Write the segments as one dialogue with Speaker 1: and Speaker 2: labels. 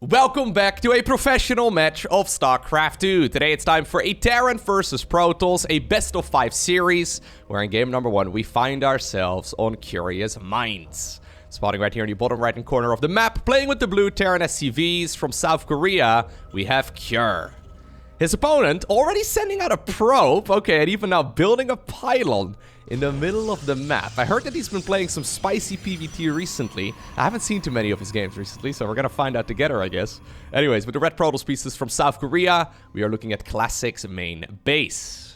Speaker 1: Welcome back to a professional match of StarCraft 2. Today it's time for a Terran versus Protoss, a best-of-5 series, where in game number 1 we find ourselves on Curious Minds. Spotting right here in the bottom right-hand corner of the map, playing with the blue Terran SCVs from South Korea, we have Cure. His opponent already sending out a probe, okay, and even now building a pylon in the middle of the map. I heard that he's been playing some spicy PvT recently. I haven't seen too many of his games recently, so we're gonna find out together, I guess. Anyways, with the red Protoss pieces from South Korea, we are looking at Classic's main base.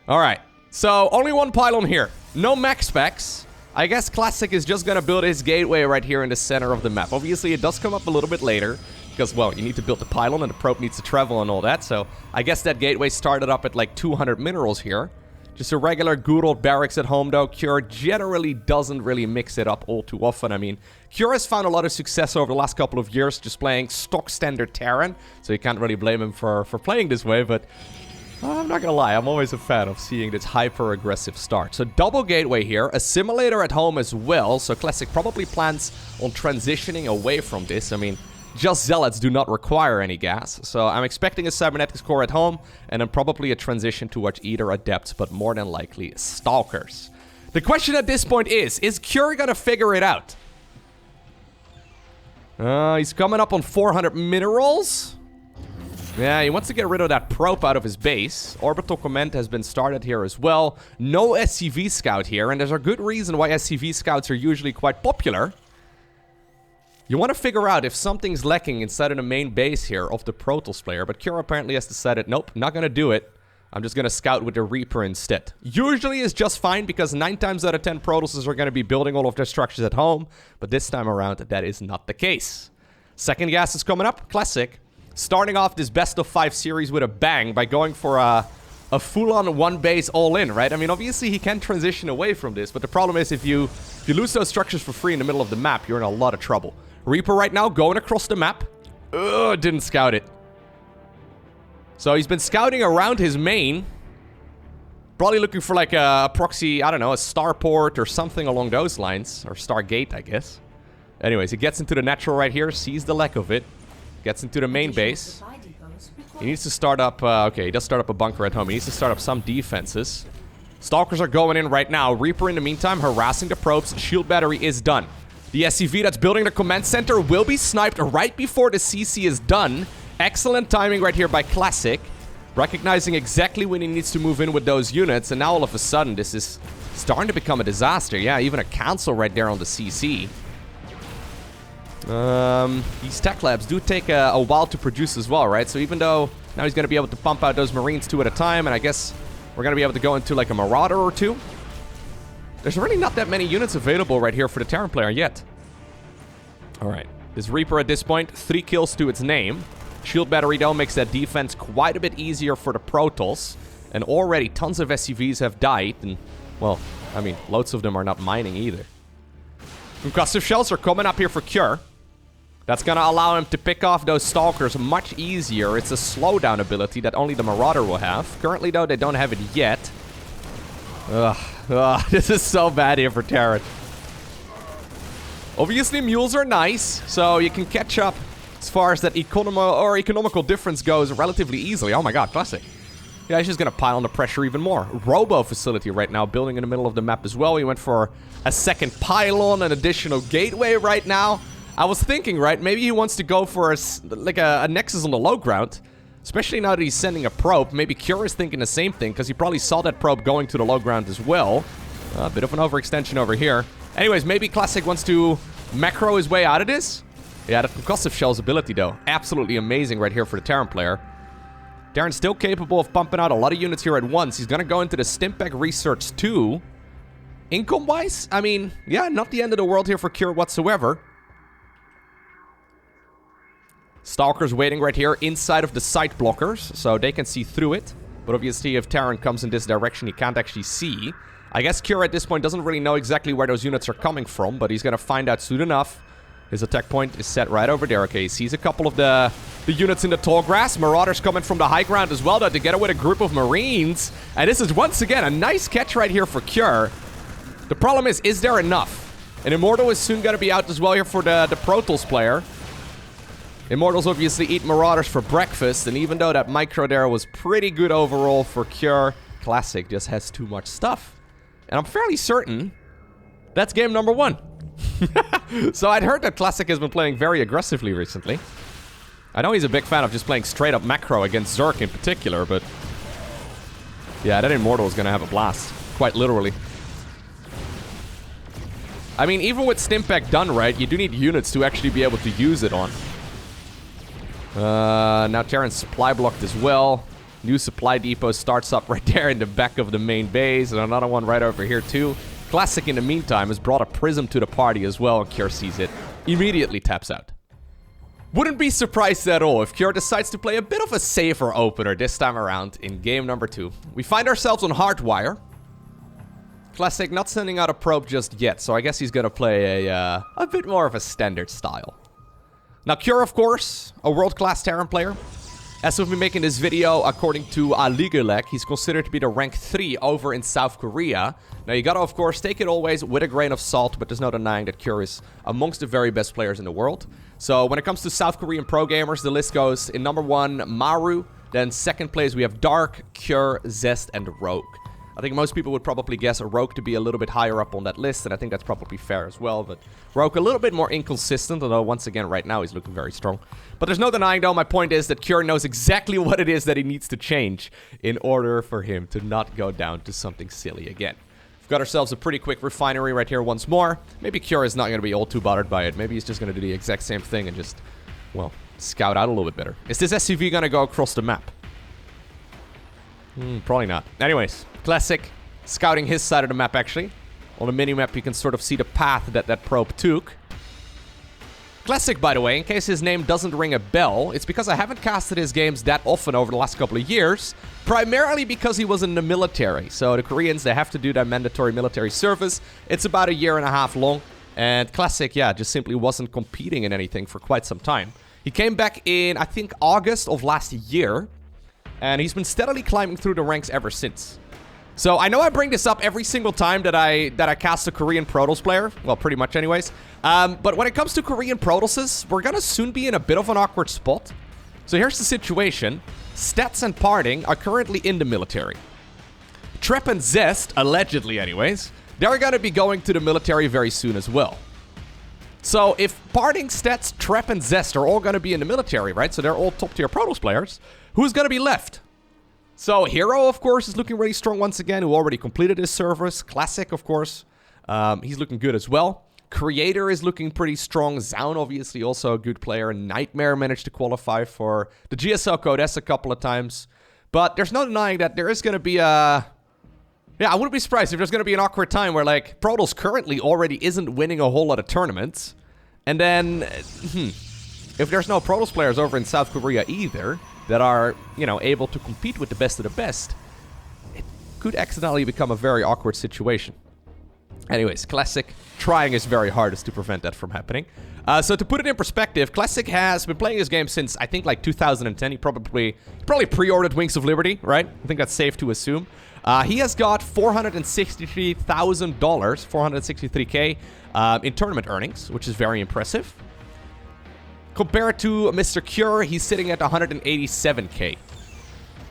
Speaker 1: Alright, so only one pylon here. No max specs. I guess Classic is just gonna build his gateway right here in the center of the map. Obviously, it does come up a little bit later, because, well, you need to build the pylon and the probe needs to travel and all that, so I guess that gateway started up at like 200 minerals here. Just a regular good old barracks at home, though. Cure generally doesn't really mix it up all too often. I mean, Cure has found a lot of success over the last couple of years just playing stock standard Terran, so you can't really blame him for playing this way, but I'm not gonna lie, I'm always a fan of seeing this hyper-aggressive start. So double gateway here, a simulator at home as well, so Classic probably plans on transitioning away from this. I mean, just Zealots do not require any gas, so I'm expecting a Cybernetics core at home, and then probably a transition towards either Adepts, but more than likely Stalkers. The question at this point is Cure gonna figure it out? He's coming up on 400 minerals. Yeah, he wants to get rid of that probe out of his base. Orbital Command has been started here as well. No SCV Scout here, and there's a good reason why SCV Scouts are usually quite popular. You want to figure out if something's lacking inside of the main base here of the Protoss player, but Cure apparently has decided, nope, not gonna do it. I'm just gonna scout with the Reaper instead. Usually is just fine because 9 times out of 10 Protosses are gonna be building all of their structures at home, but this time around that is not the case. Second gas is coming up, Classic. Starting off this best-of-5 series with a bang by going for a full-on one base all-in, right? I mean, obviously he can transition away from this, but the problem is if you lose those structures for free in the middle of the map, you're in a lot of trouble. Reaper right now going across the map. Ugh, didn't scout it. So he's been scouting around his main. Probably looking for like a proxy, I don't know, a starport or something along those lines. Or Stargate, I guess. Anyways, he gets into the natural right here, sees the lack of it. Gets into the main base. He needs to start up, okay, he does start up a bunker at home. He needs to start up some defenses. Stalkers are going in right now. Reaper in the meantime harassing the probes. Shield battery is done. The SCV that's building the command center will be sniped right before the CC is done. Excellent timing right here by Classic. Recognizing exactly when he needs to move in with those units. And now all of a sudden, this is starting to become a disaster. Yeah, even a cancel right there on the CC. These tech labs do take a while to produce as well, right? So even though now he's going to be able to pump out those Marines 2 at a time, and I guess we're going to be able to go into like a Marauder or 2. There's really not that many units available right here for the Terran player yet. Alright, this Reaper at this point, 3 kills to its name. Shield battery though makes that defense quite a bit easier for the Protoss. And already tons of SCVs have died, and, well, I mean, loads of them are not mining either. Concussive shells are coming up here for Cure. That's gonna allow him to pick off those Stalkers much easier. It's a slowdown ability that only the Marauder will have. Currently though, they don't have it yet. Ugh, this is so bad here for Terran. Obviously, mules are nice, so you can catch up as far as that economical difference goes relatively easily. Oh my god, Classic. Yeah, he's just gonna pile on the pressure even more. Robo facility right now, building in the middle of the map as well. He went for a second pylon, an additional gateway right now. I was thinking, right, maybe he wants to go for a nexus on the low ground. Especially now that he's sending a probe. Maybe Cure is thinking the same thing, because he probably saw that probe going to the low ground as well. A bit of an overextension over here. Anyways, maybe Classic wants to macro his way out of this. Yeah, the concussive shell's ability, though. Absolutely amazing right here for the Terran player. Terran's still capable of pumping out a lot of units here at once. He's going to go into the Stimpack Research 2. Income-wise, I mean, yeah, not the end of the world here for Cure whatsoever. Stalkers waiting right here inside of the sight blockers, so they can see through it. But obviously, if Terran comes in this direction, he can't actually see. I guess Cure at this point doesn't really know exactly where those units are coming from, but he's gonna find out soon enough. His attack point is set right over there. Okay, he sees a couple of the units in the tall grass. Marauders coming from the high ground as well, though, together with a group of Marines. And this is, once again, a nice catch right here for Cure. The problem is there enough? And Immortal is soon gonna be out as well here for the Protoss player. Immortals obviously eat Marauders for breakfast, and even though that micro there was pretty good overall for Cure, Classic just has too much stuff. And I'm fairly certain that's game number 1. So I'd heard that Classic has been playing very aggressively recently. I know he's a big fan of just playing straight up macro against Zerg in particular, but yeah, that Immortal is gonna have a blast. Quite literally. I mean, even with Stimpack done right, you do need units to actually be able to use it on. Now Terran's supply blocked as well. New supply depot starts up right there in the back of the main base, and another one right over here too. Classic, in the meantime, has brought a prism to the party as well, and Cure sees it. Immediately taps out. Wouldn't be surprised at all if Cure decides to play a bit of a safer opener this time around in game number 2. We find ourselves on Hardwire. Classic not sending out a probe just yet, so I guess he's gonna play a bit more of a standard style. Now Cure, of course, a world-class Terran player. As we've been making this video, according to Ligelek, he's considered to be the rank 3 over in South Korea. Now you gotta, of course, take it always with a grain of salt, but there's no denying that Cure is amongst the very best players in the world. So when it comes to South Korean pro gamers, the list goes in number 1, Maru. Then second place, we have Dark, Cure, Zest, and Rogue. I think most people would probably guess a Rogue to be a little bit higher up on that list, and I think that's probably fair as well. But Rogue a little bit more inconsistent, although once again, right now, he's looking very strong. But there's no denying, though, my point is that Cure knows exactly what it is that he needs to change in order for him to not go down to something silly again. We've got ourselves a pretty quick refinery right here once more. Maybe Cure is not going to be all too bothered by it. Maybe he's just going to do the exact same thing and just, well, scout out a little bit better. Is this SCV going to go across the map? Probably not. Anyways, Classic scouting his side of the map, actually. On the mini-map, you can sort of see the path that that probe took. Classic, by the way, in case his name doesn't ring a bell, it's because I haven't casted his games that often over the last couple of years, primarily because he was in the military. So the Koreans, they have to do their mandatory military service. It's about 1.5 years long, and Classic, yeah, just simply wasn't competing in anything for quite some time. He came back in, I think, August of last year, and he's been steadily climbing through the ranks ever since. So I know I bring this up every single time that I cast a Korean Protoss player. Well, pretty much anyways. But when it comes to Korean Protosses, we're gonna soon be in a bit of an awkward spot. So here's the situation. Stats and Parting are currently in the military. Trep and Zest, allegedly anyways, they're gonna be going to the military very soon as well. So if Parting, Stats, Trep, and Zest are all gonna be in the military, right? So they're all top tier Protoss players. Who's gonna be left? So Hero, of course, is looking really strong once again, who already completed his service. Classic, of course, he's looking good as well. Creator is looking pretty strong. Zaun, obviously, also a good player. Nightmare managed to qualify for the GSL Code S a couple of times. But there's no denying that there is going to be a... Yeah, I wouldn't be surprised if there's going to be an awkward time where, like, Protoss currently already isn't winning a whole lot of tournaments. And then, if there's no Protoss players over in South Korea either that are, you know, able to compete with the best of the best, it could accidentally become a very awkward situation. Anyways, Classic trying his very hardest to prevent that from happening. So to put it in perspective, Classic has been playing this game since, I think, like 2010. He probably pre-ordered Wings of Liberty, right? I think that's safe to assume. He has got $463,000, 463K in tournament earnings, which is very impressive. Compared to Mr. Cure, he's sitting at 187K.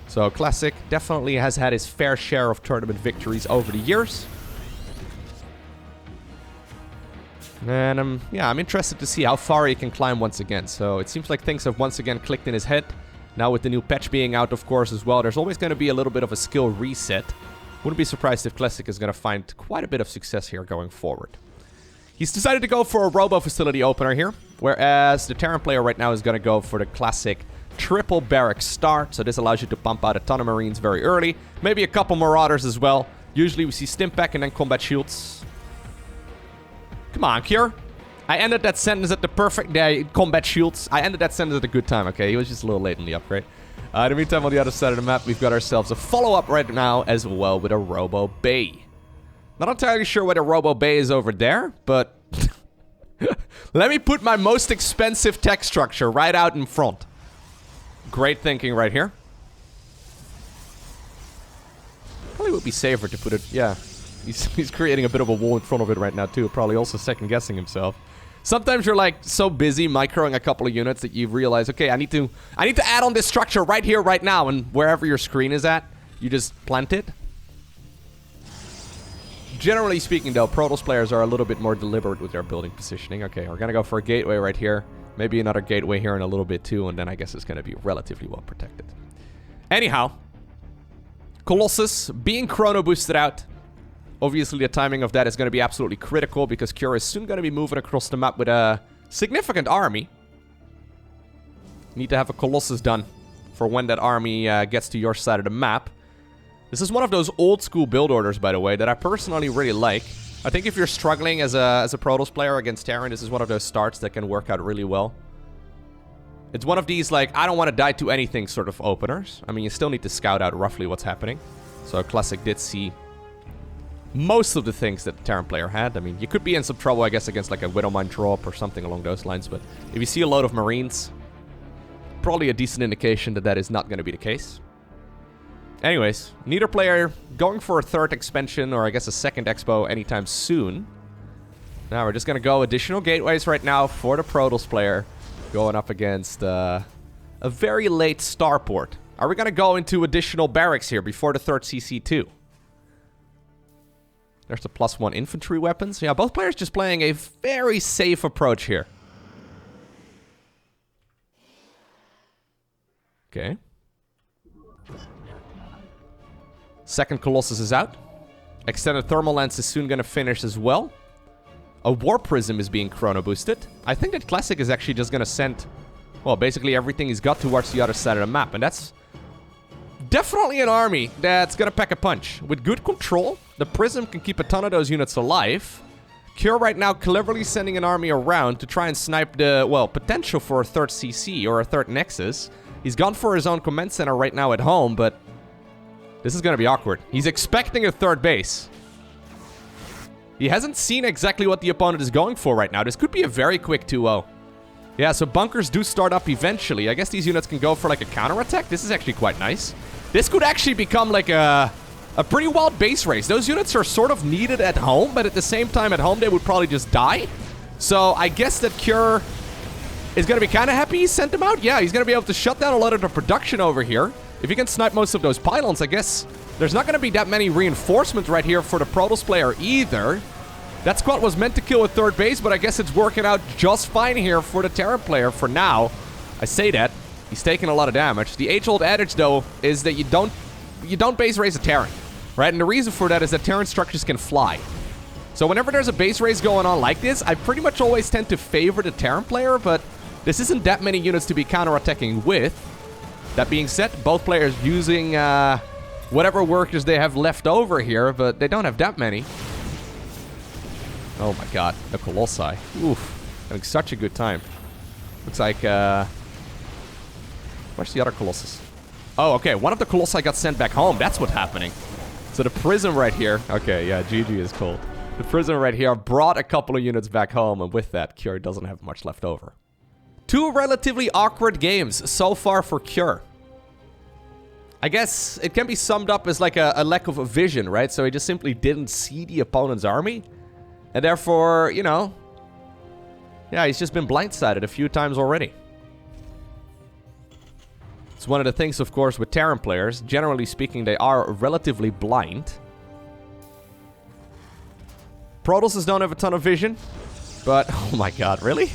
Speaker 1: So Classic definitely has had his fair share of tournament victories over the years. And yeah, I'm interested to see how far he can climb once again. So it seems like things have once again clicked in his head. Now with the new patch being out, of course, as well, there's always going to be a little bit of a skill reset. Wouldn't be surprised if Classic is going to find quite a bit of success here going forward. He's decided to go for a Robo Facility opener here, whereas the Terran player right now is going to go for the classic triple barrack start. So this allows you to pump out a ton of Marines very early. Maybe a couple Marauders as well. Usually we see Stimpack and then Combat Shields. Come on, Cure. I ended that sentence at the perfect day. Combat Shields. I ended that sentence at a good time, okay? He was just a little late in the upgrade. In the meantime, on the other side of the map, we've got ourselves a follow-up right now as well with a Robo Bay. Not entirely sure where the Robo Bay is over there, but let me put my most expensive tech structure right out in front. Great thinking right here. Probably would be safer to put it, yeah. He's creating a bit of a wall in front of it right now too, probably also second guessing himself. Sometimes you're like so busy microing a couple of units that you realize, okay, I need to add on this structure right here, right now, and wherever your screen is at, you just plant it. Generally speaking, though, Protoss players are a little bit more deliberate with their building positioning. Okay, we're gonna go for a gateway right here. Maybe another gateway here in a little bit too, and then I guess it's gonna be relatively well protected. Anyhow, Colossus being chrono boosted out. Obviously, the timing of that is going to be absolutely critical because Cure is soon going to be moving across the map with a significant army. Need to have a Colossus done for when that army gets to your side of the map. This is one of those old school build orders, by the way, that I personally really like. I think if you're struggling as a Protoss player against Terran, this is one of those starts that can work out really well. It's one of these, like, I don't want to die to anything sort of openers. I mean, you still need to scout out roughly what's happening. So Classic did see most of the things that the Terran player had. I mean, you could be in some trouble, I guess, against like a Widowmine drop or something along those lines. But if you see a load of Marines, probably a decent indication that that is not going to be the case. Anyways, neither player going for a third expansion or I guess a second expo anytime soon. Now we're just going to go additional gateways right now for the Protoss player. Going up against a very late starport. Are we going to go into additional barracks here before the third CC2? There's the +1 infantry weapons. Yeah, both players just playing a very safe approach here. Okay. Second Colossus is out. Extended thermal lens is soon going to finish as well. A War Prism is being chrono boosted. I think that Classic is actually just going to send, well, basically everything he's got towards the other side of the map. And that's definitely an army that's going to pack a punch. With good control, the Prism can keep a ton of those units alive. Cure right now cleverly sending an army around to try and snipe the, well, potential for a third CC or a third Nexus. He's gone for his own command center right now at home, but this is going to be awkward. He's expecting a third base. He hasn't seen exactly what the opponent is going for right now. This could be a very quick 2-0. Yeah, so bunkers do start up eventually. I guess these units can go for like a counterattack. This is actually quite nice. This could actually become like a pretty wild base race. Those units are sort of needed at home, but at the same time at home they would probably just die. So I guess that Cure is going to be kind of happy he sent them out. Yeah, he's going to be able to shut down a lot of the production over here. If he can snipe most of those pylons, I guess there's not going to be that many reinforcements right here for the Protoss player either. That squad was meant to kill a third base, but I guess it's working out just fine here for the Terran player for now. I say that. He's taking a lot of damage. The age-old adage, though, is that you don't base raise a Terran, right? And the reason for that is that Terran structures can fly. So whenever there's a base raise going on like this, I pretty much always tend to favor the Terran player, but this isn't that many units to be counterattacking with. That being said, both players using whatever workers they have left over here, but they don't have that many. Oh my god, the Colossi. Oof, having such a good time. Looks like, where's the other Colossus? Oh, okay, one of the Colossi got sent back home. That's what's happening. So the Prism right here, okay, yeah, GG is cold. The Prism right here brought a couple of units back home, and with that, Cure doesn't have much left over. Two relatively awkward games so far for Cure. I guess it can be summed up as like a lack of a vision, right? So he just simply didn't see the opponent's army. And therefore, you know, yeah, he's just been blindsided a few times already. It's one of the things, of course, with Terran players. Generally speaking, they are relatively blind. Protosses don't have a ton of vision. But, oh my god, really?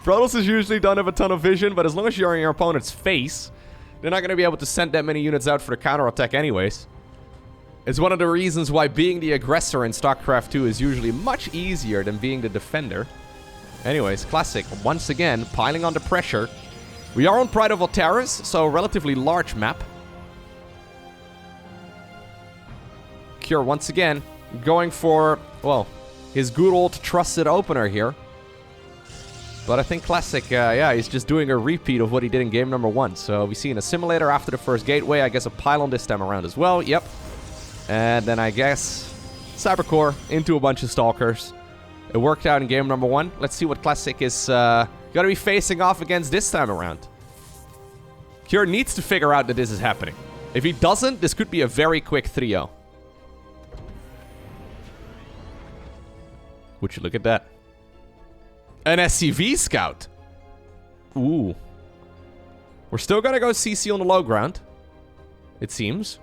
Speaker 1: Protosses usually don't have a ton of vision, but as long as you're in your opponent's face, they're not going to be able to send that many units out for the counterattack anyways. It's one of the reasons why being the aggressor in StarCraft 2 is usually much easier than being the defender. Anyways, Classic, once again, piling on the pressure. We are on Pride of Altaris, so a relatively large map. Cure, once again, going for, well, his good old trusted opener here. But I think Classic, yeah, he's just doing a repeat of what he did in game number 1. So we see an assimilator after the first gateway. I guess a pylon this time around as well. Yep. And then I guess Cybercore into a bunch of Stalkers. It worked out in game number 1. Let's see what Classic is going to be facing off against this time around. Cure needs to figure out that this is happening. If he doesn't, this could be a very quick 3-0. Would you look at that? An SCV scout. Ooh. We're still gonna go CC on the low ground, it seems.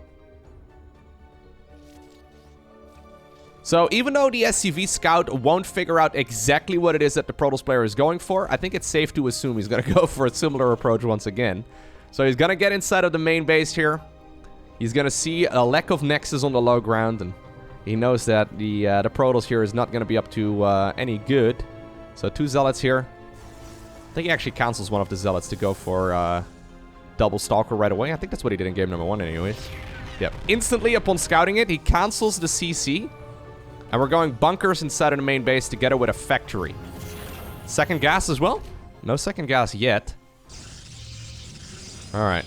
Speaker 1: So even though the SCV scout won't figure out exactly what it is that the Protoss player is going for, I think it's safe to assume he's gonna go for a similar approach once again. So he's gonna get inside of the main base here. He's gonna see a lack of nexus on the low ground, and he knows that the Protoss here is not gonna be up to any good. So 2 zealots here. I think he actually cancels one of the zealots to go for double stalker right away. I think that's what he did in game number 1 anyways. Yep. Instantly upon scouting it, he cancels the CC. And we're going bunkers inside of the main base together with a factory. Second gas as well? No second gas yet. Alright.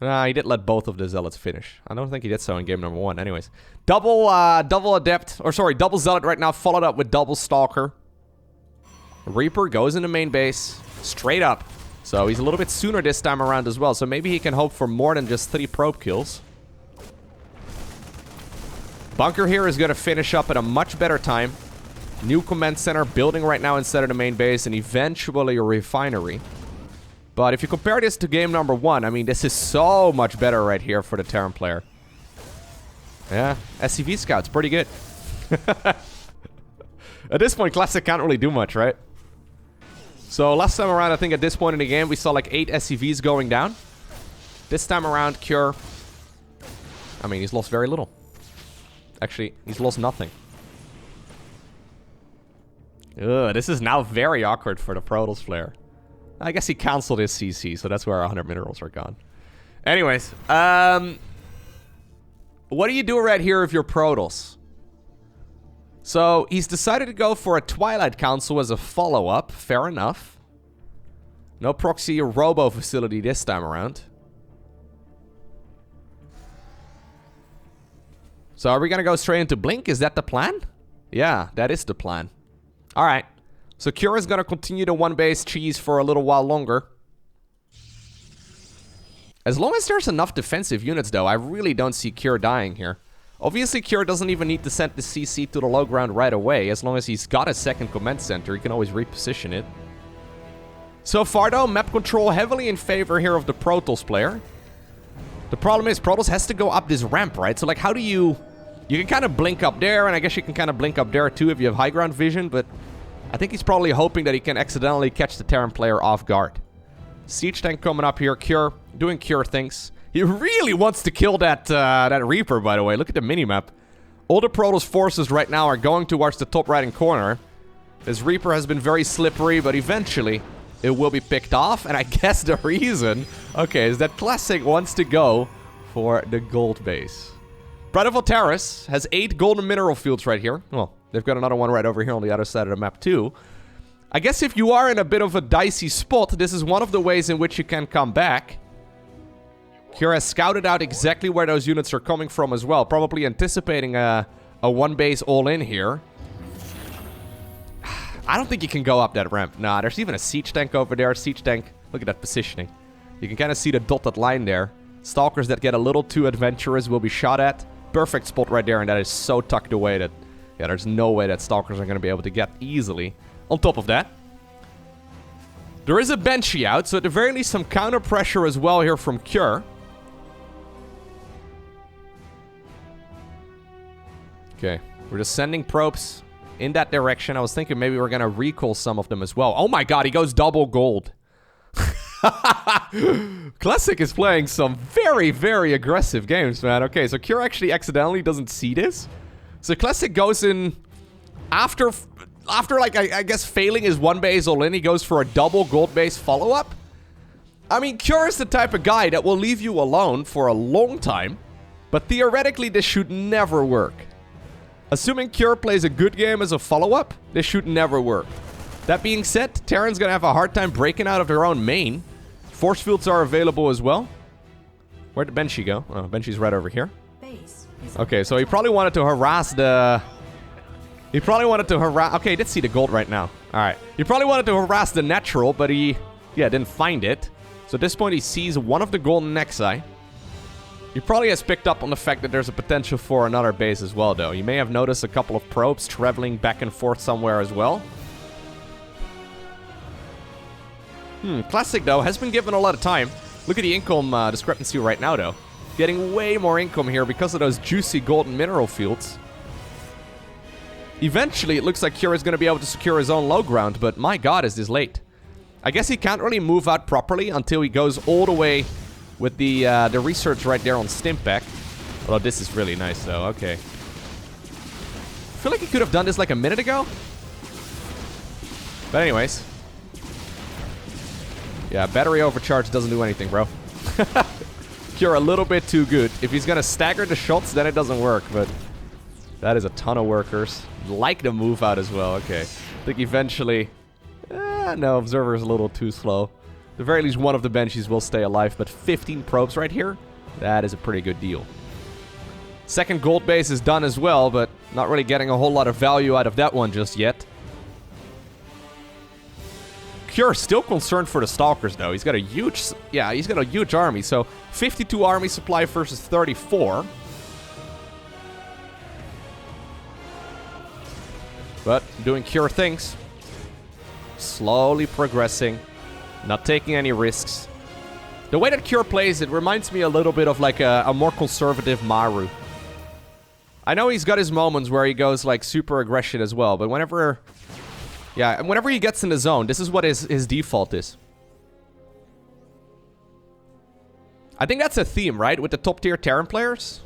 Speaker 1: He did let both of the zealots finish. I don't think he did so in game number 1. Anyways. Double adept. Or sorry, double zealot right now. Followed up with double stalker. Reaper goes in the main base. Straight up. So he's a little bit sooner this time around as well. So maybe he can hope for more than just 3 probe kills. Bunker here is going to finish up at a much better time. New command center building right now instead of the main base, and eventually a refinery. But if you compare this to game number 1, I mean, this is so much better right here for the Terran player. Yeah, SCV scout's pretty good. At this point, Classic can't really do much, right? So last time around, I think at this point in the game, we saw like 8 SCVs going down. This time around, Cure, I mean, he's lost very little. Actually, he's lost nothing. Ugh, this is now very awkward for the Protoss player. I guess he canceled his CC, so that's where 100 minerals are gone. Anyways, what do you do right here if you're Protoss? So, he's decided to go for a Twilight Council as a follow-up. Fair enough. No proxy robo facility this time around. So are we going to go straight into Blink? Is that the plan? Yeah, that is the plan. Alright. So Cure is going to continue the one base cheese for a little while longer. As long as there's enough defensive units though, I really don't see Cure dying here. Obviously Cure doesn't even need to send the CC to the low ground right away. As long as he's got a second command center, he can always reposition it. So far though, map control heavily in favor here of the Protoss player. The problem is Protoss has to go up this ramp, right? So like how do you... You can kind of blink up there, and I guess you can kind of blink up there too if you have high ground vision, but I think he's probably hoping that he can accidentally catch the Terran player off guard. Siege tank coming up here, Cure, doing Cure things. He really wants to kill that Reaper, by the way. Look at the minimap. All the Protoss forces right now are going towards the top right-hand corner. This Reaper has been very slippery, but eventually it will be picked off, and I guess the reason, okay, is that Classic wants to go for the gold base. Predivil Terrace has 8 golden mineral fields right here. Well, they've got another one right over here on the other side of the map too. I guess if you are in a bit of a dicey spot, this is one of the ways in which you can come back. Cure has scouted out exactly where those units are coming from as well, probably anticipating a one base all-in here. I don't think you can go up that ramp. Nah, there's even a siege tank over there. Siege tank, look at that positioning. You can kind of see the dotted line there. Stalkers that get a little too adventurous will be shot at. Perfect spot right there, and that is so tucked away that, yeah, there's no way that Stalkers are going to be able to get easily. On top of that, there is a Banshee out, so at the very least some counter pressure as well here from Cure. Okay, we're just sending probes in that direction. I was thinking maybe we're going to recall some of them as well. Oh my god, he goes double gold. Classic is playing some very, very aggressive games, man. Okay, so Cure actually accidentally doesn't see this. So Classic goes in after like, I guess, failing his one base all in, he goes for a double gold base follow-up. I mean, Cure is the type of guy that will leave you alone for a long time, but theoretically this should never work. Assuming Cure plays a good game as a follow-up, this should never work. That being said, Terran's gonna have a hard time breaking out of their own main. Force fields are available as well. Where'd the Banshee go? Oh, Banshee's right over here. Okay, so he probably wanted to harass the... Okay, he did see the gold right now. Alright. He probably wanted to harass the natural, but he... Yeah, didn't find it. So at this point, he sees one of the golden Nexi. He probably has picked up on the fact that there's a potential for another base as well, though. You may have noticed a couple of probes traveling back and forth somewhere as well. Classic, though, has been given a lot of time. Look at the income discrepancy right now, though. Getting way more income here because of those juicy golden mineral fields. Eventually, it looks like Kira is going to be able to secure his own low ground, but my god, is this late. I guess he can't really move out properly until he goes all the way with the research right there on Stimpak. Although this is really nice, though. Okay. I feel like he could have done this like a minute ago. But anyways. Yeah, battery overcharge doesn't do anything, bro. You're a little bit too good. If he's gonna stagger the shots, then it doesn't work, but that is a ton of workers. Like the move out as well. Okay. I think eventually... no, Observer is a little too slow. At the very least, one of the Banshees will stay alive, but 15 probes right here, that is a pretty good deal. Second gold base is done as well, but not really getting a whole lot of value out of that one just yet. Cure still concerned for the Stalkers, though. He's got a huge... yeah, he's got a huge army. So, 52 army supply versus 34. But, doing Cure things. Slowly progressing. Not taking any risks. The way that Cure plays, it reminds me a little bit of like a more conservative Maru. I know he's got his moments where he goes like super aggression as well, but whenever... yeah, and whenever he gets in the zone, this is what his default is. I think that's a theme, right? With the top tier Terran players.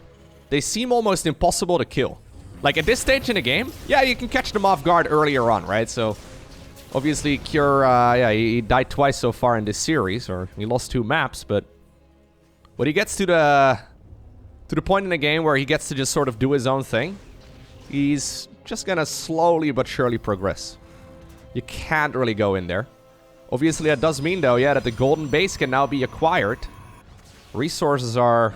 Speaker 1: They seem almost impossible to kill. Like at this stage in the game, yeah, you can catch them off guard earlier on, right? So, obviously, Cure, yeah, he died twice so far in this series, or he lost 2 maps, but when he gets to the point in the game where he gets to just sort of do his own thing, he's just gonna slowly but surely progress. You can't really go in there. Obviously, that does mean, though, yeah, that the golden base can now be acquired. Resources are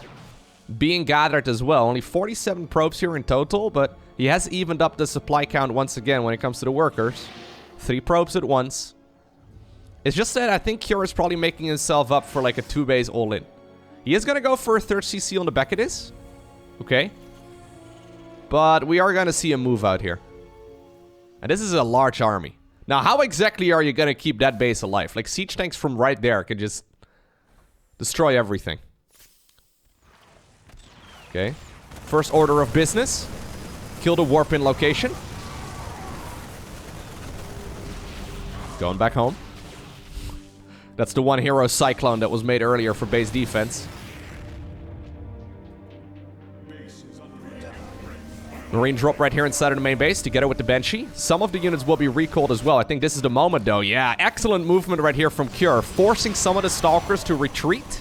Speaker 1: being gathered as well. Only 47 probes here in total, but he has evened up the supply count once again when it comes to the workers. 3 probes at once. It's just that I think Cure is probably making himself up for like a 2-base all-in. He is going to go for a 3rd CC on the back of this. Okay. But we are going to see a move out here. And this is a large army. Now, how exactly are you going to keep that base alive? Like, siege tanks from right there can just destroy everything. Okay. First order of business. Kill the warp-in location. Going back home. That's the one hero Cyclone that was made earlier for base defense. Marine drop right here inside of the main base together with the Banshee. Some of the units will be recalled as well. I think this is the moment, though. Yeah, excellent movement right here from Cure. Forcing some of the Stalkers to retreat.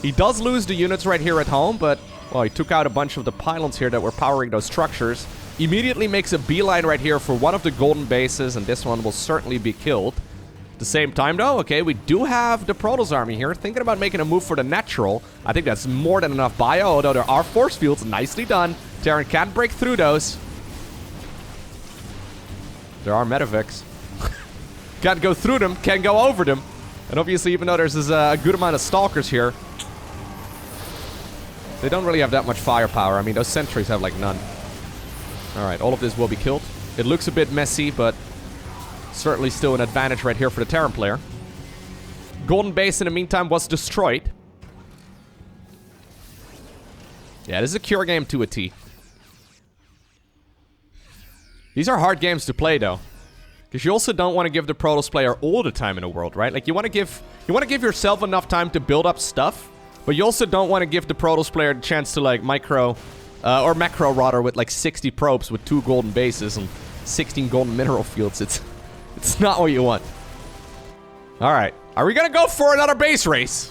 Speaker 1: He does lose the units right here at home, but... well, he took out a bunch of the pylons here that were powering those structures. Immediately makes a beeline right here for one of the golden bases, and this one will certainly be killed. At the same time, though, okay, we do have the Protoss army here. Thinking about making a move for the natural. I think that's more than enough bio, although there are force fields. Nicely done. Terran can't break through those. There are Metavics. Can't go through them, can't go over them. And obviously, even though there's a good amount of Stalkers here, they don't really have that much firepower. I mean, those sentries have, like, none. Alright, all of this will be killed. It looks a bit messy, but certainly still an advantage right here for the Terran player. Golden base, in the meantime, was destroyed. Yeah, this is a Cure game to a T. These are hard games to play, though. Because you also don't want to give the Protoss player all the time in the world, right? Like, you want to give yourself enough time to build up stuff, but you also don't want to give the Protoss player the chance to, like, macro, rather, with, like, 60 probes with 2 golden bases and 16 golden mineral fields. It's not what you want. Alright. Are we gonna go for another base race?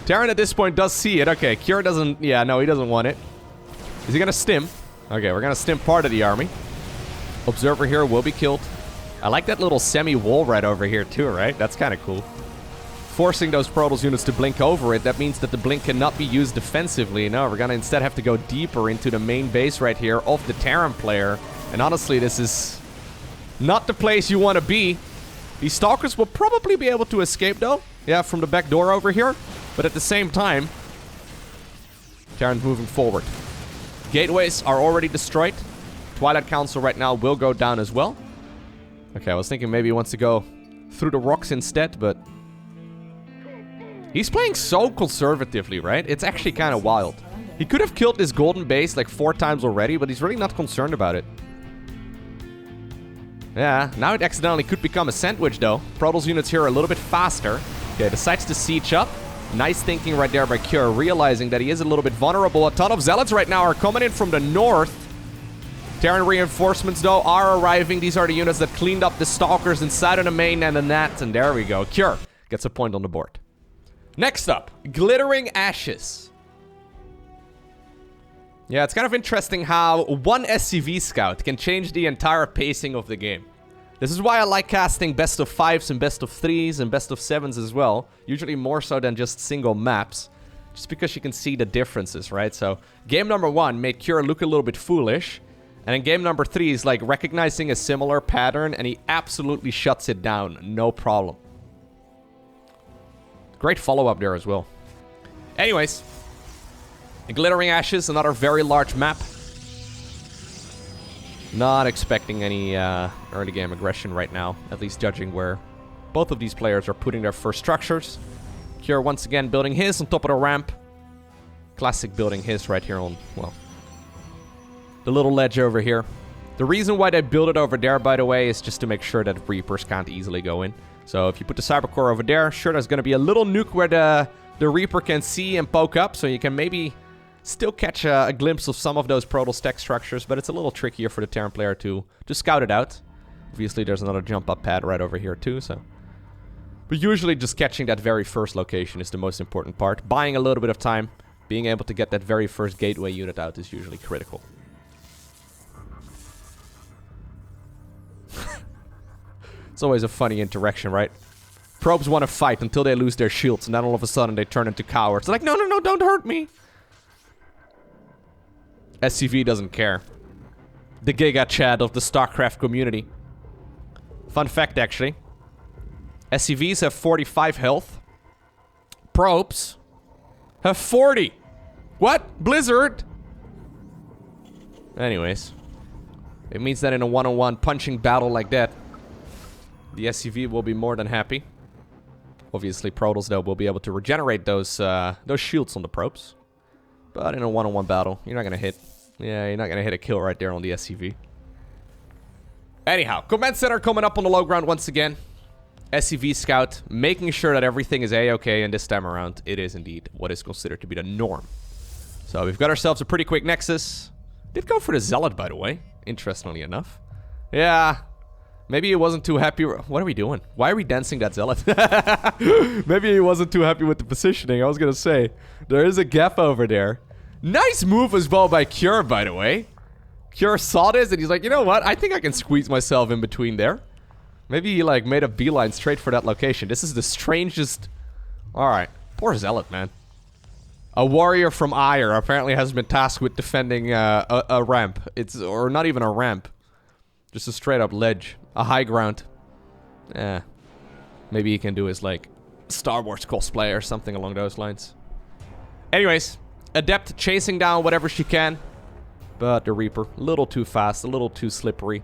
Speaker 1: Terran at this point does see it. Okay, Cure doesn't... yeah, no, he doesn't want it. Is he gonna stim? Okay, we're gonna stim part of the army. Observer here will be killed. I like that little semi-wall right over here too, right? That's kind of cool. Forcing those Protoss units to blink over it, that means that the blink cannot be used defensively. No, we're gonna instead have to go deeper into the main base right here of the Terran player. And honestly, this is not the place you want to be. These Stalkers will probably be able to escape, though. Yeah, from the back door over here. But at the same time, Terran's moving forward. Gateways are already destroyed. Twilight Council right now will go down as well. Okay, I was thinking maybe he wants to go through the rocks instead, but... He's playing so conservatively, right? It's actually kind of wild. He could have killed this golden base like 4 times already, but he's really not concerned about it. Yeah, now it accidentally could become a sandwich though. Protoss units here are a little bit faster. Okay, decides to siege up. Nice thinking right there by Cure, realizing that he is a little bit vulnerable. A ton of Zealots right now are coming in from the north. Terran reinforcements, though, are arriving. These are the units that cleaned up the Stalkers inside of the main and the net. And there we go. Cure gets a point on the board. Next up, Glittering Ashes. Yeah, it's kind of interesting how one SCV scout can change the entire pacing of the game. This is why I like casting best-of-5s and best-of-3s and best-of-7s as well. Usually more so than just single maps. Just because you can see the differences, right? So, game number 1 made Cure look a little bit foolish. And in game number 3, he's like recognizing a similar pattern and he absolutely shuts it down. No problem. Great follow-up there as well. Anyways. Glittering Ashes, another very large map. Not expecting any early game aggression right now. At least judging where both of these players are putting their first structures. Cure once again building his on top of the ramp. Classic building his right here on, well, the little ledge over here. The reason why they build it over there, by the way, is just to make sure that Reapers can't easily go in. So if you put the Cybercore over there, sure, there's going to be a little nuke where the Reaper can see and poke up. So you can maybe still catch a glimpse of some of those Protoss tech structures, but it's a little trickier for the Terran player to scout it out. Obviously, there's another jump-up pad right over here too, so... But usually just catching that very first location is the most important part. Buying a little bit of time, being able to get that very first gateway unit out is usually critical. It's always a funny interaction, right? Probes want to fight until they lose their shields, and then all of a sudden they turn into cowards. They're like, no, no, no, don't hurt me! SCV doesn't care. The Giga Chad of the StarCraft community. Fun fact, actually. SCVs have 45 health. Probes have 40. What? Blizzard? Anyways. It means that in a one-on-one punching battle like that, the SCV will be more than happy. Obviously, Protoss, though, will be able to regenerate those shields on the probes. But in a one-on-one battle, you're not going to hit... Yeah, you're not going to hit a kill right there on the SCV. Anyhow, command center coming up on the low ground once again. SCV scout, making sure that everything is A-okay, and this time around, it is indeed what is considered to be the norm. So we've got ourselves a pretty quick Nexus. Did go for the Zealot, by the way, interestingly enough. Yeah, maybe he wasn't too happy. What are we doing? Why are we dancing that Zealot? Maybe he wasn't too happy with the positioning. I was going to say, there is a gap over there. Nice move as well by Cure, by the way. Cure saw this and he's like, you know what? I think I can squeeze myself in between there. Maybe he like made a beeline straight for that location. This is the strangest... Alright. Poor Zealot, man. A warrior from Ire apparently has been tasked with defending a ramp. Or not even a ramp. Just a straight up ledge. A high ground. Maybe he can do his like Star Wars cosplay or something along those lines. Anyways. Adept chasing down whatever she can. But the Reaper, a little too fast, a little too slippery.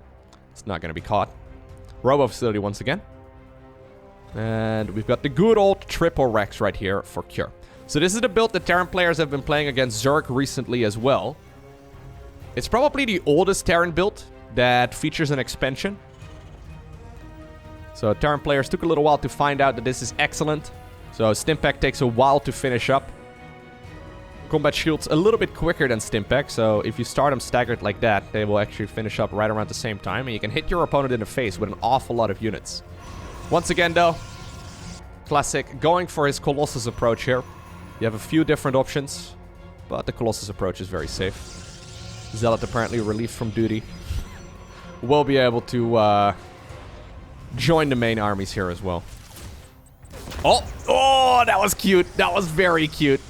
Speaker 1: It's not going to be caught. Robo facility once again. And we've got the good old triple Rex right here for Cure. So this is the build that Terran players have been playing against Zerg recently as well. It's probably the oldest Terran build that features an expansion. So Terran players took a little while to find out that this is excellent. So Stimpack takes a while to finish up. Combat shields a little bit quicker than Stimpack, so if you start them staggered like that, they will actually finish up right around the same time, and you can hit your opponent in the face with an awful lot of units. Once again, though, classic, going for his Colossus approach here. You have a few different options, but the Colossus approach is very safe. Zealot apparently relieved from duty. Will be able to join the main armies here as well. Oh, that was cute. That was very cute.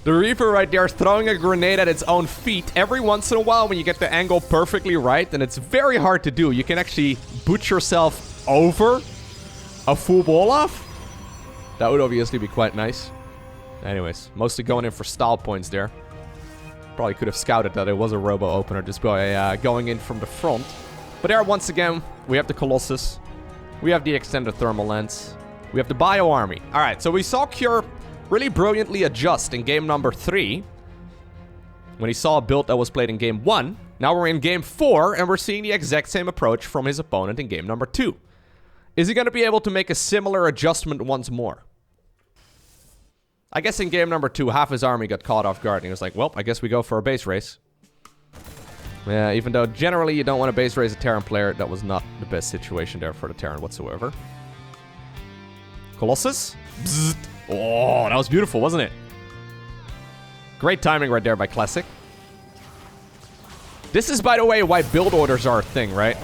Speaker 1: The Reaper right there is throwing a grenade at its own feet. Every once in a while when you get the angle perfectly right, and it's very hard to do, you can actually boot yourself over a full ball off. That would obviously be quite nice. Anyways, mostly going in for style points there. Probably could have scouted that it was a robo opener just by going in from the front. But there, once again, we have the Colossus. We have the extended thermal lens. We have the bio army. All right, so we saw Cure really brilliantly adjust in game number 3 when he saw a build that was played in game 1. Now we're in game 4, and we're seeing the exact same approach from his opponent in game number 2. Is he going to be able to make a similar adjustment once more? I guess in game number 2, half his army got caught off guard, and he was like, well, I guess we go for a base race. Yeah, even though generally you don't want to base race a Terran player, that was not the best situation there for the Terran whatsoever. Colossus? Bzzzt. Oh, that was beautiful, wasn't it? Great timing right there by Classic. This is, by the way, why build orders are a thing, right?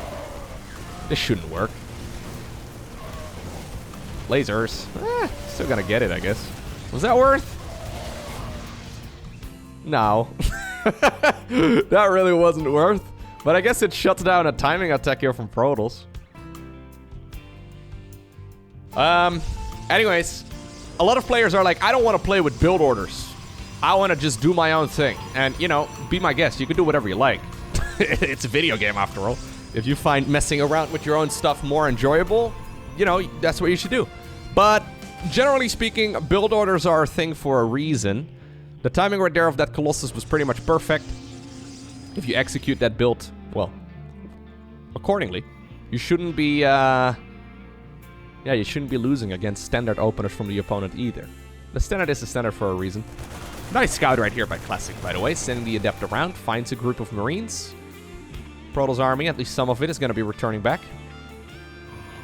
Speaker 1: This shouldn't work. Lasers. Still gonna get it, I guess. Was that worth? No. That really wasn't worth. But I guess it shuts down a timing attack here from Protoss. Anyways, a lot of players are like, I don't want to play with build orders. I want to just do my own thing. And, you know, be my guest. You can do whatever you like. It's a video game, after all. If you find messing around with your own stuff more enjoyable, you know, that's what you should do. But generally speaking, build orders are a thing for a reason. The timing right there of that Colossus was pretty much perfect. If you execute that build, well, accordingly, you shouldn't be, you shouldn't be losing against standard openers from the opponent either. The standard is the standard for a reason. Nice scout right here by Classic, by the way. Sending the Adept around, finds a group of Marines. Protoss army, at least some of it, is going to be returning back.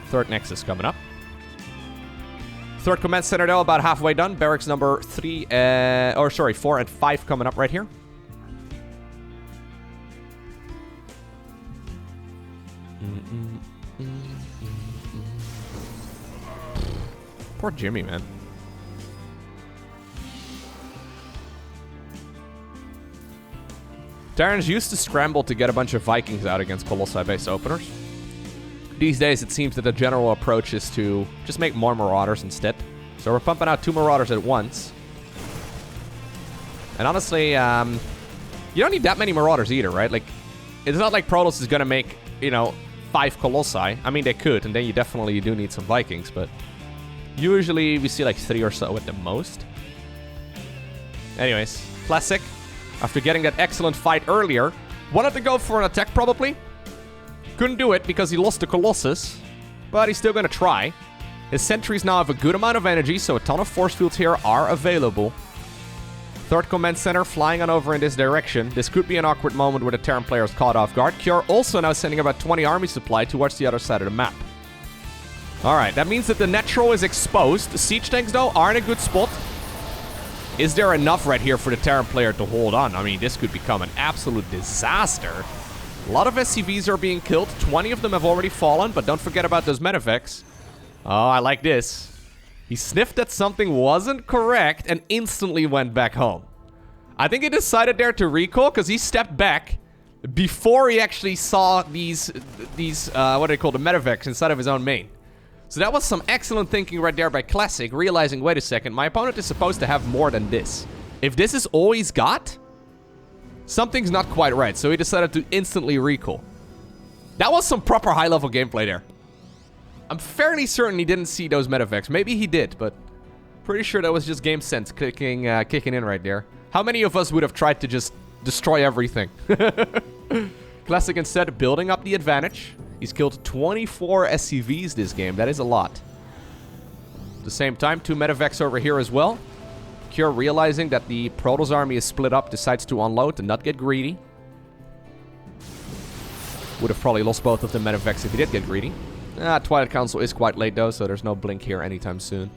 Speaker 1: Third Nexus coming up. Third command center, though, about halfway done. Barracks number 4 and 5 coming up right here. Poor Jimmy, man. Terrans used to scramble to get a bunch of Vikings out against Colossi base openers. These days, it seems that the general approach is to just make more Marauders instead. So we're pumping out 2 Marauders at once. And honestly, you don't need that many Marauders either, right? Like, it's not like Protoss is going to make, you know, 5 Colossi. I mean, they could, and then you definitely do need some Vikings, but usually we see like 3 or so at the most. Anyways, Classic, after getting that excellent fight earlier, wanted to go for an attack probably. Couldn't do it because he lost the Colossus, but he's still going to try. His sentries now have a good amount of energy, so a ton of force fields here are available. Third command center flying on over in this direction. This could be an awkward moment where the Terran player is caught off guard. Cure also now sending about 20 army supply towards the other side of the map. Alright, that means that the natural is exposed. The siege tanks, though, are in a good spot. Is there enough right here for the Terran player to hold on? I mean, this could become an absolute disaster. A lot of SCVs are being killed. 20 of them have already fallen, but don't forget about those medevacs. Oh, I like this. He sniffed that something wasn't correct and instantly went back home. I think he decided there to recall because he stepped back before he actually saw these what do they call the medevacs inside of his own main. So that was some excellent thinking right there by Classic, realizing, wait a second, my opponent is supposed to have more than this. If this is all he's got, something's not quite right, so he decided to instantly recall. That was some proper high-level gameplay there. I'm fairly certain he didn't see those medevacs. Maybe he did, but pretty sure that was just game sense kicking in right there. How many of us would have tried to just destroy everything? Classic instead building up the advantage. He's killed 24 SCVs this game. That is a lot. At the same time, 2 medevacs over here as well. Cure, realizing that the Protoss army is split up, decides to unload and not get greedy. Would have probably lost both of the medevacs if he did get greedy. Twilight Council is quite late though, so there's no blink here anytime soon.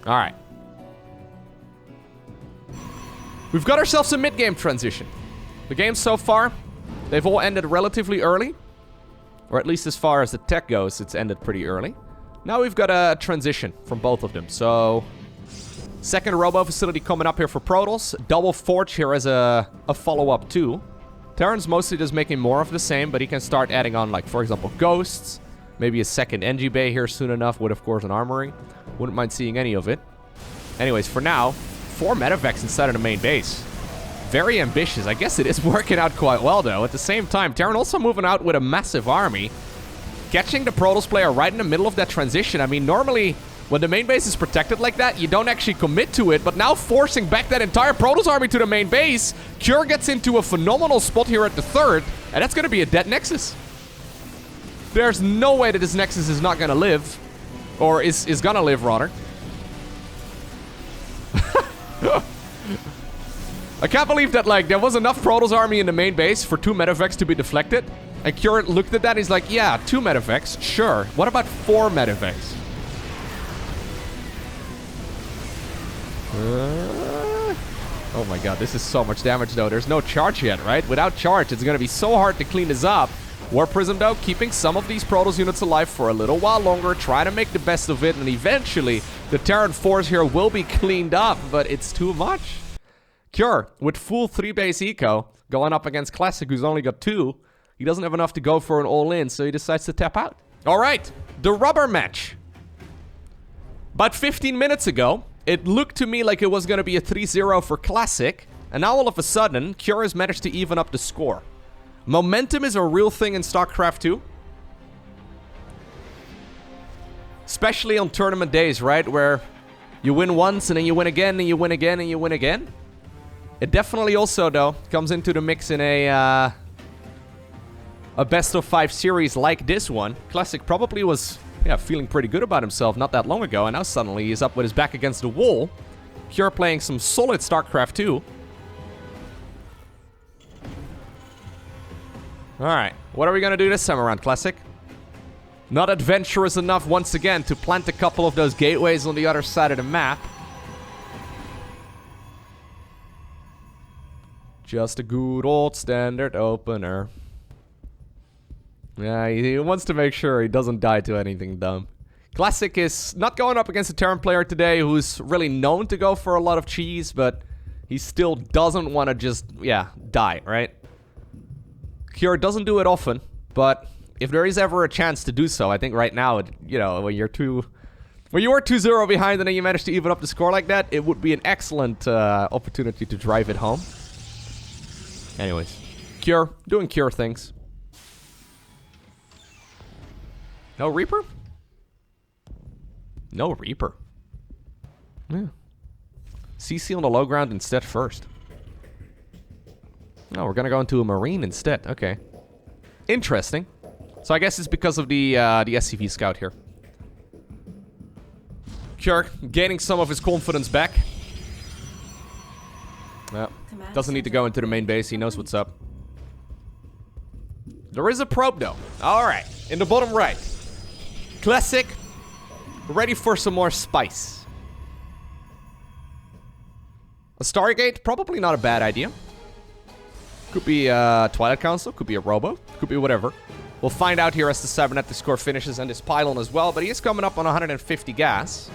Speaker 1: Alright. We've got ourselves a mid-game transition. The games so far, they've all ended relatively early. Or at least as far as the tech goes, it's ended pretty early. Now we've got a transition from both of them. So, second robo facility coming up here for Protoss. Double Forge here as a follow-up too. Terran's mostly just making more of the same, but he can start adding on, like, for example, ghosts. Maybe a second NG bay here soon enough with, of course, an armory. Wouldn't mind seeing any of it. Anyways, for now, 4 medevacs inside of the main base. Very ambitious. I guess it is working out quite well, though. At the same time, Terran also moving out with a massive army. Catching the Protoss player right in the middle of that transition. I mean, normally, when the main base is protected like that, you don't actually commit to it. But now forcing back that entire Protoss army to the main base, Cure gets into a phenomenal spot here at the 3rd. And that's going to be a dead Nexus. There's no way that this Nexus is not going to live. Or is going to live, rather. I can't believe that, like, there was enough Protoss army in the main base for 2 medevacs to be deflected. And Cure looked at that, he's like, yeah, 2 medevacs, sure. What about 4 medevacs? Oh my god, this is so much damage, though. There's no charge yet, right? Without charge, it's going to be so hard to clean this up. War Prism, though, keeping some of these Protoss units alive for a little while longer, trying to make the best of it, and eventually the Terran force here will be cleaned up, but it's too much. Cure, with full 3 base eco, going up against Classic, who's only got 2. He doesn't have enough to go for an all-in, so he decides to tap out. Alright, the rubber match. About 15 minutes ago, it looked to me like it was going to be a 3-0 for Classic, and now all of a sudden, Cure has managed to even up the score. Momentum is a real thing in StarCraft 2. Especially on tournament days, right? Where you win once, and then you win again, and you win again, and you win again. It definitely also, though, comes into the mix in a best-of-5 series like this one. Classic probably was, yeah, feeling pretty good about himself not that long ago, and now suddenly he's up with his back against the wall. Pure playing some solid StarCraft 2. Alright, what are we gonna do this time around, Classic? Not adventurous enough once again to plant a couple of those gateways on the other side of the map. Just a good old standard opener. Yeah, he wants to make sure he doesn't die to anything dumb. Classic is not going up against a Terran player today who's really known to go for a lot of cheese, but he still doesn't want to just, yeah, die, right? Cure doesn't do it often, but if there is ever a chance to do so, I think right now, you know, when you were 2-0 behind and then you manage to even up the score like that, it would be an excellent opportunity to drive it home. Anyways, Cure, doing Cure things. No Reaper? No Reaper. Yeah. CC on the low ground instead first. No, we're gonna go into a Marine instead. Okay. Interesting. So I guess it's because of the SCV scout here. Cure gaining some of his confidence back. Well, doesn't need to go into the main base. He knows what's up. There is a probe, though. Alright. In the bottom right. Classic. Ready for some more spice. A Stargate? Probably not a bad idea. Could be a Twilight Council. Could be a Robo. Could be whatever. We'll find out here as the cybernetic score finishes and this pylon as well. But he is coming up on 150 gas.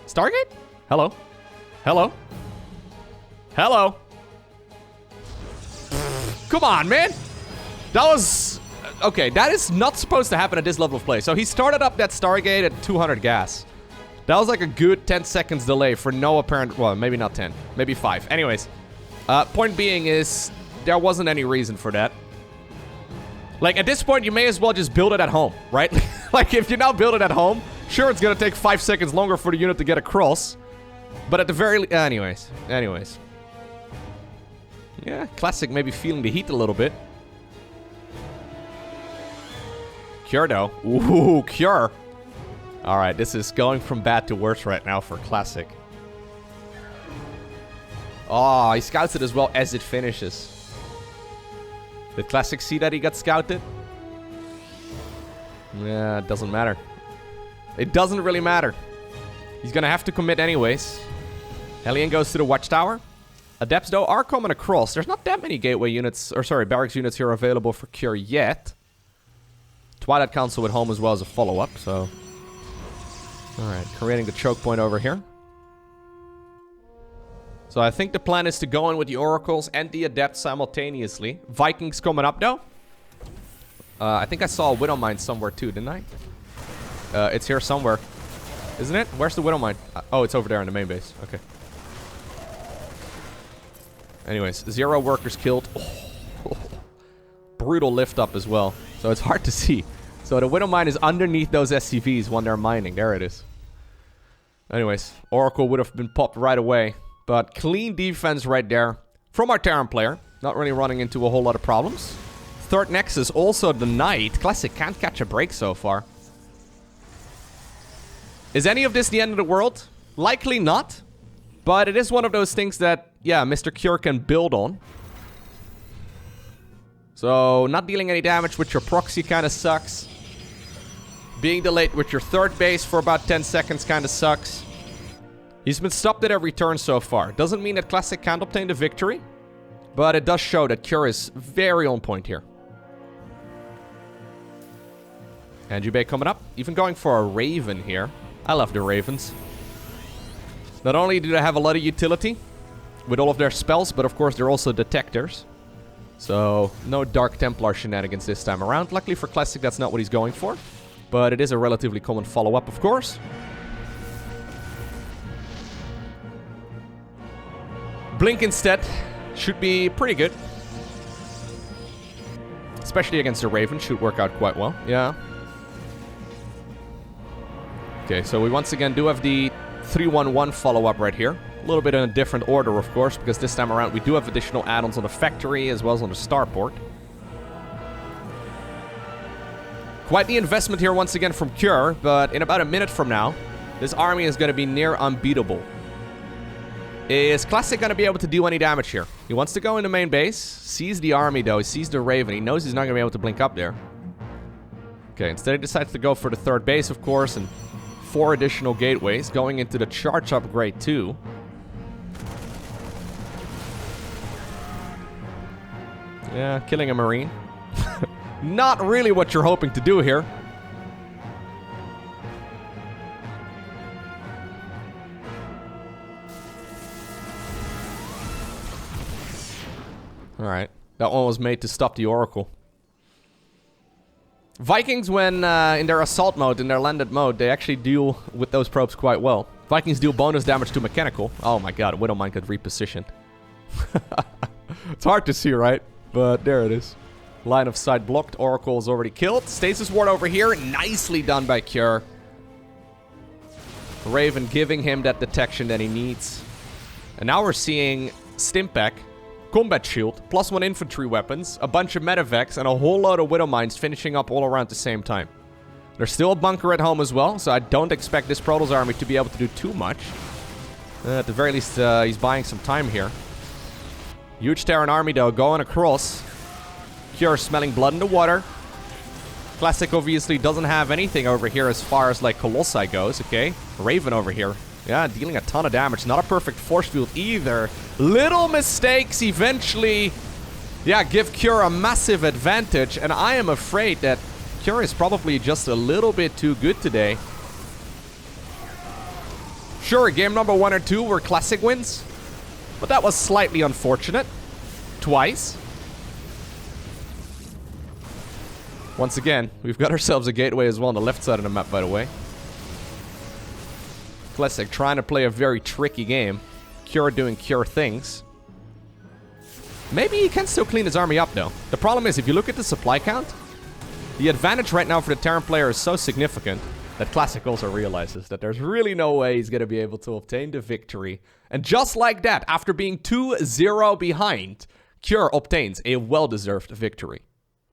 Speaker 1: Stargate? Hello? Hello? Hello? Come on, man! That was... Okay, that is not supposed to happen at this level of play. So he started up that Stargate at 200 gas. That was like a good 10 seconds delay for no apparent... Well, maybe not 10. Maybe 5. Anyways. Point being is... There wasn't any reason for that. Like, at this point, you may as well just build it at home, right? Like, if you now build it at home, sure, it's gonna take 5 seconds longer for the unit to get across. But at the very... Anyways. Yeah, Classic maybe feeling the heat a little bit. Cure, though. Ooh, Cure. Alright, this is going from bad to worse right now for Classic. Oh, he scouts it as well as it finishes. Did Classic see that he got scouted? Yeah, it doesn't matter. It doesn't really matter. He's gonna have to commit anyways. Hellion goes to the Watchtower. Adepts, though, are coming across. There's not that many gateway units, or sorry, barracks units here available for Cure yet. Twilight Council at home as well as a follow-up, so... Alright, creating the choke point over here. So I think the plan is to go in with the Oracles and the Adepts simultaneously. Vikings coming up, though. I think I saw a Widowmine somewhere, too, didn't I? It's here somewhere. Isn't it? Where's the Widowmine? Oh, it's over there in the main base. Okay. Anyways, 0 workers killed. Oh. Brutal lift up as well. So it's hard to see. So the Widowmine is underneath those SCVs when they're mining. There it is. Anyways, Oracle would have been popped right away. But clean defense right there from our Terran player. Not really running into a whole lot of problems. Third Nexus, also the Knight. Classic can't catch a break so far. Is any of this the end of the world? Likely not. But it is one of those things that, yeah, Mr. Cure can build on. So, not dealing any damage with your proxy kind of sucks. Being delayed with your third base for about 10 seconds kind of sucks. He's been stopped at every turn so far. Doesn't mean that Classic can't obtain the victory. But it does show that Cure is very on point here. And Jubei coming up. Even going for a Raven here. I love the Ravens. Not only do they have a lot of utility with all of their spells, but of course they're also detectors. So, no Dark Templar shenanigans this time around. Luckily for Classic, that's not what he's going for. But it is a relatively common follow-up, of course. Blink instead should be pretty good. Especially against the Raven, should work out quite well. Yeah. Okay, so we once again do have the 3-1-1 follow-up right here. A little bit in a different order, of course, because this time around we do have additional add-ons on the factory as well as on the starport. Quite the investment here once again from Cure, but in about a minute from now, this army is going to be near unbeatable. Is Classic going to be able to do any damage here? He wants to go in the main base, sees the army though, he sees the Raven, he knows he's not going to be able to blink up there. Okay, instead he decides to go for the third base, of course, and 4 additional gateways, going into the charge upgrade too. Yeah, killing a Marine. Not really what you're hoping to do here. Alright, that one was made to stop the Oracle. Vikings, when in their assault mode, in their landed mode, they actually deal with those probes quite well. Vikings deal bonus damage to mechanical. Oh my god, Widowmine got repositioned. It's hard to see, right? But there it is. Line of sight blocked. Oracle is already killed. Stasis ward over here. Nicely done by Cure. Raven giving him that detection that he needs. And now we're seeing Stimpack, Combat Shield, +1 infantry weapons, a bunch of medevacs, and a whole load of Widowmines finishing up all around the same time. There's still a bunker at home as well, so I don't expect this Protoss army to be able to do too much. At the very least, he's buying some time here. Huge Terran army, though, going across. Cure smelling blood in the water. Classic obviously doesn't have anything over here as far as, like, Colossi goes, okay? Raven over here. Yeah, dealing a ton of damage. Not a perfect force field either. Little mistakes eventually, yeah, give Cure a massive advantage. And I am afraid that Cure is probably just a little bit too good today. Sure, game number 1 or 2 were Classic wins. But that was slightly unfortunate. Twice. Once again, we've got ourselves a gateway as well on the left side of the map, by the way. Classic trying to play a very tricky game. Cure doing Cure things. Maybe he can still clean his army up, though. The problem is, if you look at the supply count, the advantage right now for the Terran player is so significant that Classic also realizes that there's really no way he's going to be able to obtain the victory. And just like that, after being 2-0 behind, Cure obtains a well-deserved victory.